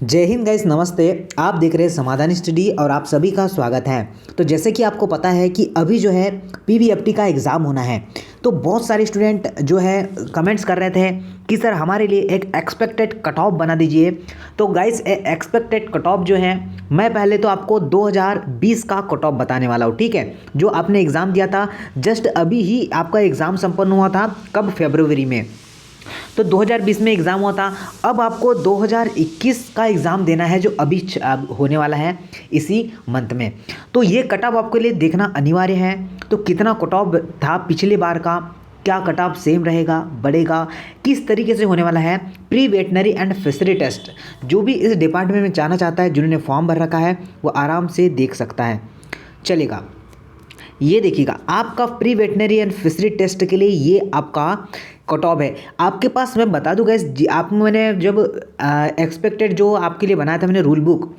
जय हिंद गाइस, नमस्ते। आप देख रहे हैं समाधान स्टडी और आप सभी का स्वागत है। तो जैसे कि आपको पता है कि अभी जो है पीवीएफटी का एग्ज़ाम होना है, तो बहुत सारे स्टूडेंट जो है कमेंट्स कर रहे थे कि सर हमारे लिए एक एक्सपेक्टेड कट ऑफ बना दीजिए। तो गाइस एक्सपेक्टेड कट ऑफ जो है मैं पहले तो आपको 2020 का कट ऑफ बताने वाला हूँ, ठीक है। जो आपने एग्ज़ाम दिया था, जस्ट अभी ही आपका एग्ज़ाम संपन्न हुआ था, कब? फरवरी में। तो 2020 में एग्ज़ाम हुआ था। अब आपको 2021 का एग्ज़ाम देना है, जो अभी होने वाला है इसी मंथ में। तो ये कट ऑफ आपके लिए देखना अनिवार्य है। तो कितना कट ऑफ था पिछले बार का, क्या कट ऑफ सेम रहेगा, बढ़ेगा, किस तरीके से होने वाला है। Pre veterinary and fishery test जो भी इस डिपार्टमेंट में जाना चाहता है, जिन्होंने फॉर्म भर रखा है, वो आराम से देख सकता है। चलेगा, ये देखिएगा, आपका pre veterinary and fishery test के लिए ये आपका कट ऑफ है। आपके पास मैं बता दूं गैस, आप मैंने जब एक्सपेक्टेड जो आपके लिए बनाया था मैंने रूल बुक,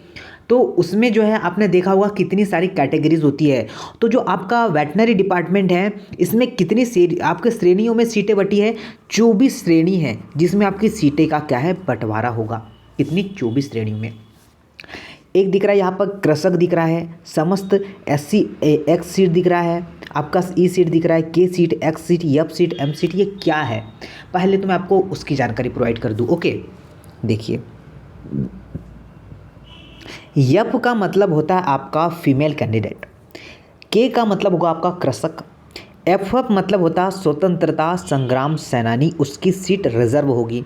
तो उसमें जो है आपने देखा होगा कितनी सारी कैटेगरीज होती है। तो जो आपका वेटनरी डिपार्टमेंट है, इसमें कितनी आपके श्रेणियों में सीटें बटी है? 24 श्रेणी है, जिसमें आपकी सीटें का क्या है, बंटवारा होगा। कितनी? 24 श्रेणियों में। एक दिख रहा है यहाँ पर कृषक दिख रहा है, समस्त SC एक्स सीट दिख रहा है, आपका ई सीट दिख रहा है, K seat, X seat, F seat, M seat. ये क्या है, पहले तो मैं आपको उसकी जानकारी प्रोवाइड कर दूँ। ओके, देखिए, एफ का मतलब होता है आपका फीमेल कैंडिडेट, के का मतलब होगा आपका कृषक, एफ मतलब होता है स्वतंत्रता संग्राम सेनानी, उसकी सीट रिजर्व होगी।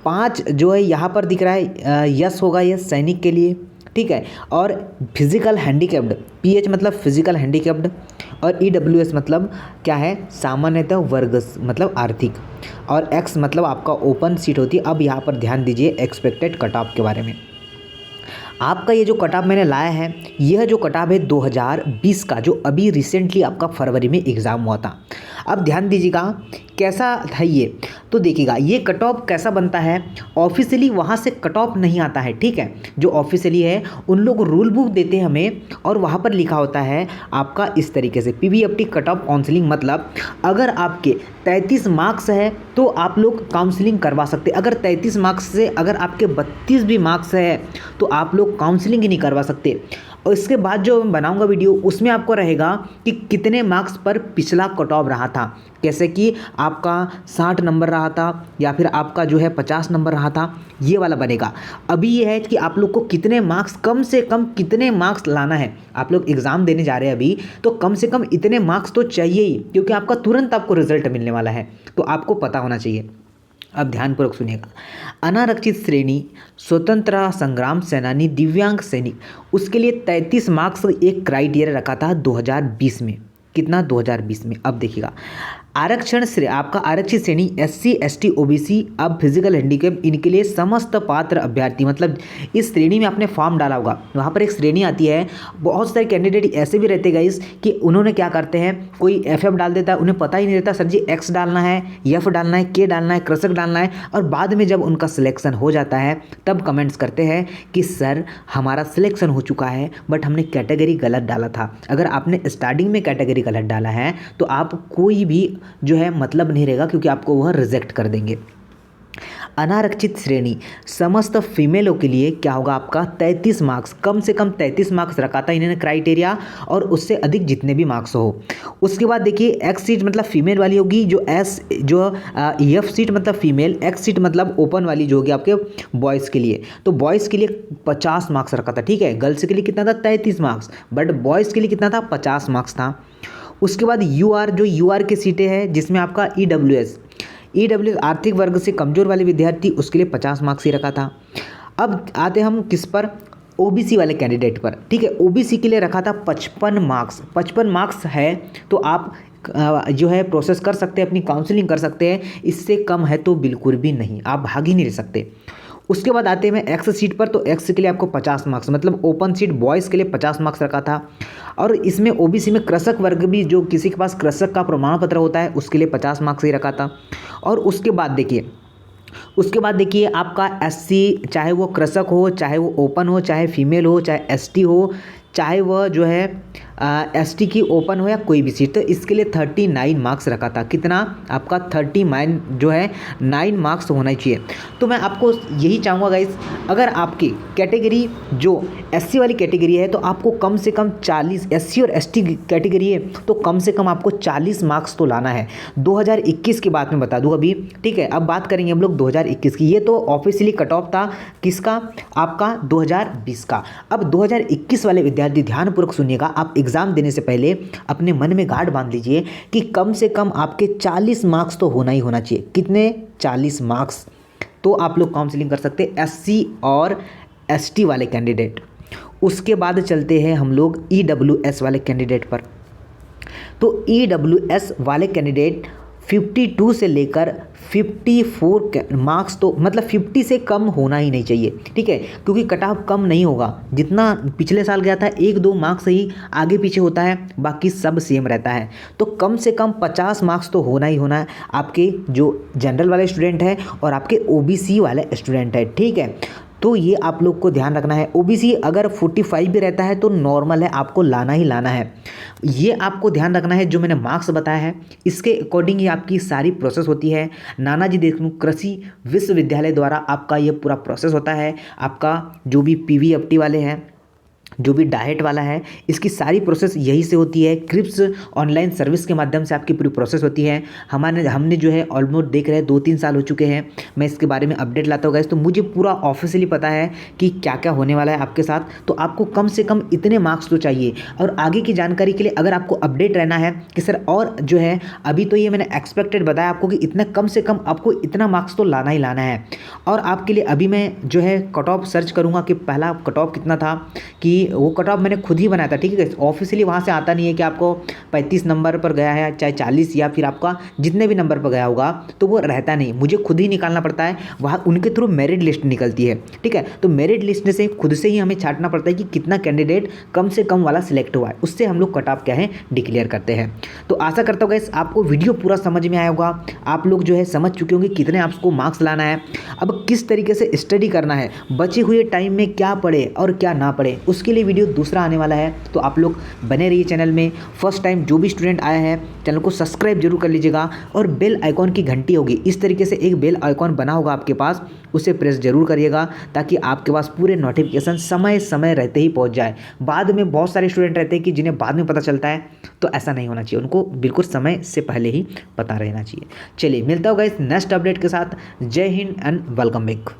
5 जो है यहाँ पर दिख रहा है, यस होगा, ये सैनिक के लिए, ठीक है। और फिजिकल हैंडीकैप्ड, PH मतलब फिजिकल हैंडीकैप्ड, और EWS मतलब क्या है, सामान्यतः वर्ग मतलब आर्थिक, और X मतलब आपका ओपन सीट होती है। अब यहाँ पर ध्यान दीजिए एक्सपेक्टेड कट ऑफ के बारे में। आपका ये जो कट ऑफ मैंने लाया है, यह जो कट ऑफ है 2020 का, जो अभी रिसेंटली आपका फरवरी में एग्ज़ाम हुआ था। अब ध्यान दीजिएगा कैसा था ये। तो देखिएगा ये कट ऑफ कैसा बनता है, ऑफिशियली वहाँ से कट ऑफ नहीं आता है, ठीक है। जो ऑफिशियली है उन लोग रूल बुक देते हैं हमें, और वहाँ पर लिखा होता है आपका इस तरीके से, पीवीएफटी कट ऑफ काउंसलिंग, मतलब अगर आपके 33 मार्क्स है तो आप लोग काउंसलिंग करवा सकते। अगर 33 मार्क्स से अगर आपके 32 भी मार्क्स है तो आप लोग काउंसलिंग ही नहीं करवा सकते। और इसके बाद जो मैं बनाऊंगा वीडियो, उसमें आपको रहेगा कि कितने मार्क्स पर पिछला कट ऑफ रहा था, कैसे कि आपका 60 नंबर रहा था या फिर आपका जो है 50 नंबर रहा था, ये वाला बनेगा। अभी ये है कि आप लोग को कितने मार्क्स, कम से कम कितने मार्क्स लाना है। आप लोग एग्ज़ाम देने जा रहे हैं अभी, तो कम से कम इतने मार्क्स तो चाहिए ही, क्योंकि आपका तुरंत आपको रिजल्ट मिलने वाला है, तो आपको पता होना चाहिए। अब ध्यानपूर्वक सुनिएगा। अनारक्षित श्रेणी, स्वतंत्रता संग्राम सेनानी, दिव्यांग सैनिक, उसके लिए 33 मार्क्स एक क्राइटेरिया रखा था 2020 में। कितना? 2020 में। अब देखिएगा, आरक्षण आपका आरक्षित श्रेणी SC ST OBC, अब फिजिकल हैंडीकैप, इनके लिए समस्त पात्र अभ्यर्थी, मतलब इस श्रेणी में आपने फॉर्म डाला होगा, वहाँ पर एक श्रेणी आती है। बहुत सारे कैंडिडेट ऐसे भी रहते गाइस कि उन्होंने क्या करते हैं, कोई FF डाल देता है, उन्हें पता ही नहीं रहता सर जी X डालना है, F डालना है, K डालना है, कृषक डालना है, और बाद में जब उनका सिलेक्शन हो जाता है तब कमेंट्स करते हैं कि सर हमारा सिलेक्शन हो चुका है बट हमने कैटेगरी गलत डाला था। अगर आपने स्टार्टिंग में कैटेगरी गलत डाला है तो आप कोई भी जो है मतलब नहीं रहेगा, क्योंकि आपको वह रिजेक्ट कर देंगे। अनारक्षित श्रेणी समस्त फीमेलों के लिए क्या होगा, आपका 33 मार्क्स, कम से कम 33 मार्क्स रखा था इन्होंने क्राइटेरिया, और उससे अधिक जितने भी मार्क्स हो। उसके बाद देखिए, एक्स सीट मतलब फीमेल वाली होगी, जो एफ सीट मतलब फीमेल, एक्स सीट मतलब ओपन वाली जो होगी आपके बॉयज़ के लिए। तो बॉयज़ के लिए 50 मार्क्स रखा था, ठीक है। गर्ल्स के लिए कितना था? 33 मार्क्स, बट बॉयज़ के लिए कितना था? 50 मार्क्स था। उसके बाद UR, जो UR की सीटें हैं, जिसमें आपका EWS आर्थिक वर्ग से कमज़ोर वाले विद्यार्थी, उसके लिए 50 मार्क्स ही रखा था। अब आते हम किस पर? OBC वाले कैंडिडेट पर, ठीक है। OBC के लिए रखा था 55 मार्क्स। 55 मार्क्स है तो आप जो है प्रोसेस कर सकते हैं, अपनी काउंसलिंग कर सकते हैं। इससे कम है तो बिल्कुल भी नहीं, आप भाग ही नहीं रह सकते। उसके बाद आते हैं एक्स सीट पर, तो एक्स के लिए आपको 50 मार्क्स, मतलब ओपन सीट बॉयज़ के लिए 50 मार्क्स रखा था। और इसमें OBC में कृषक वर्ग भी, जो किसी के पास कृषक का प्रमाण पत्र होता है, उसके लिए 50 मार्क्स ही रखा था। और उसके बाद देखिए आपका SC, चाहे वो कृषक हो, चाहे वो ओपन हो, चाहे फीमेल हो, चाहे ST हो, चाहे वह जो है ST की ओपन हो या कोई भी सीट, तो इसके लिए 39 मार्क्स रखा था। कितना आपका 39 जो है 9 मार्क्स होना चाहिए। तो मैं आपको यही चाहूँगा गाइस, अगर आपकी कैटेगरी जो SC वाली कैटेगरी है तो आपको कम से कम 40, SC और ST कैटेगरी है तो कम से कम आपको 40 मार्क्स तो लाना है। 2021 की बात मैं बता दूँ अभी, ठीक है। अब बात करेंगे हम लोग 2021 की। ये तो ऑफिशियली कट ऑफ था किसका, आपका 2020 का। अब 2021 वाले विद्यार्थी ध्यानपूर्वक सुनिएगा, आप एग्जाम देने से पहले अपने मन में गांठ बांध लीजिए कि कम से कम आपके 40 मार्क्स तो होना ही होना चाहिए। कितने, 40 मार्क्स। तो आप लोग काउंसलिंग कर सकते SC और ST वाले कैंडिडेट। उसके बाद चलते हैं हम लोग EWS वाले कैंडिडेट पर। तो EWS वाले कैंडिडेट 52 से लेकर 54 मार्क्स, तो मतलब 50 से कम होना ही नहीं चाहिए, ठीक है। क्योंकि कट ऑफ कम नहीं होगा, जितना पिछले साल गया था 1-2 मार्क्स ही आगे पीछे होता है, बाकी सब सेम रहता है। तो कम से कम 50 मार्क्स तो होना ही होना है आपके जो जनरल वाले स्टूडेंट हैं और आपके OBC वाले स्टूडेंट हैं, ठीक है। तो ये आप लोग को ध्यान रखना है। OBC अगर 45 भी रहता है तो नॉर्मल है, आपको लाना ही लाना है। ये आपको ध्यान रखना है। जो मैंने मार्क्स बताया है इसके अकॉर्डिंग ही आपकी सारी प्रोसेस होती है। नानाजी देशमुख कृषि विश्वविद्यालय द्वारा आपका ये पूरा प्रोसेस होता है। आपका जो भी PVFT वाले हैं, जो भी डाइट वाला है, इसकी सारी प्रोसेस यही से होती है। क्रिप्स ऑनलाइन सर्विस के माध्यम से आपकी पूरी प्रोसेस होती है। हमने जो है ऑलमोस्ट देख रहे हैं 2-3 साल हो चुके हैं, मैं इसके बारे में अपडेट लाता हूँ गाइस। तो मुझे पूरा ऑफिशियली पता है कि क्या क्या होने वाला है आपके साथ। तो आपको कम से कम इतने मार्क्स तो चाहिए। और आगे की जानकारी के लिए अगर आपको अपडेट रहना है कि सर और जो है, अभी तो ये मैंने एक्सपेक्टेड बताया आपको कि इतना कम से कम आपको इतना मार्क्स तो लाना ही लाना है। और आपके लिए अभी मैं जो है कट ऑफ सर्च करूँगा कि पहला कट ऑफ कितना था, कि वो कट ऑफ मैंने खुद ही बनाया था, ठीक है। ऑफिशियली वहाँ से आता नहीं है कि आपको 35 नंबर पर गया है, चाहे 40 या फिर आपका जितने भी नंबर पर गया होगा, तो वो रहता नहीं, मुझे खुद ही निकालना पड़ता है। वहाँ उनके थ्रू मेरिट लिस्ट निकलती है, ठीक है। तो मेरिट लिस्ट से खुद से ही हमें छांटना पड़ता है कि कितना कैंडिडेट कम से कम वाला सिलेक्ट हुआ है, उससे हम लोग कट ऑफ क्या है डिक्लेयर करते हैं। तो आशा करता हूँ गाइस आपको वीडियो पूरा समझ में आया होगा। आप लोग जो है समझ चुके होंगे कितने आपको मार्क्स लाना है, अब किस तरीके से स्टडी करना है, बचे हुए टाइम में क्या पढ़े और क्या ना पढ़े, उसके लिए वीडियो दूसरा आने वाला है। तो आप लोग बने रहिए चैनल में। फर्स्ट टाइम जो भी स्टूडेंट आया है चैनल को सब्सक्राइब जरूर कर लीजिएगा। और बेल आइकॉन की घंटी होगी, इस तरीके से एक बेल आइकॉन बना होगा आपके पास, उसे प्रेस जरूर करिएगा ताकि आपके पास पूरे नोटिफिकेशन समय समय रहते ही पहुंच जाए। बाद में बहुत सारे स्टूडेंट रहते हैं कि जिन्हें बाद में पता चलता है, तो ऐसा नहीं होना चाहिए, उनको बिल्कुल समय से पहले ही पता रहना चाहिए। चलिए मिलता होगा इस नेक्स्ट अपडेट के साथ। जय हिंद एंड वेलकम बैक।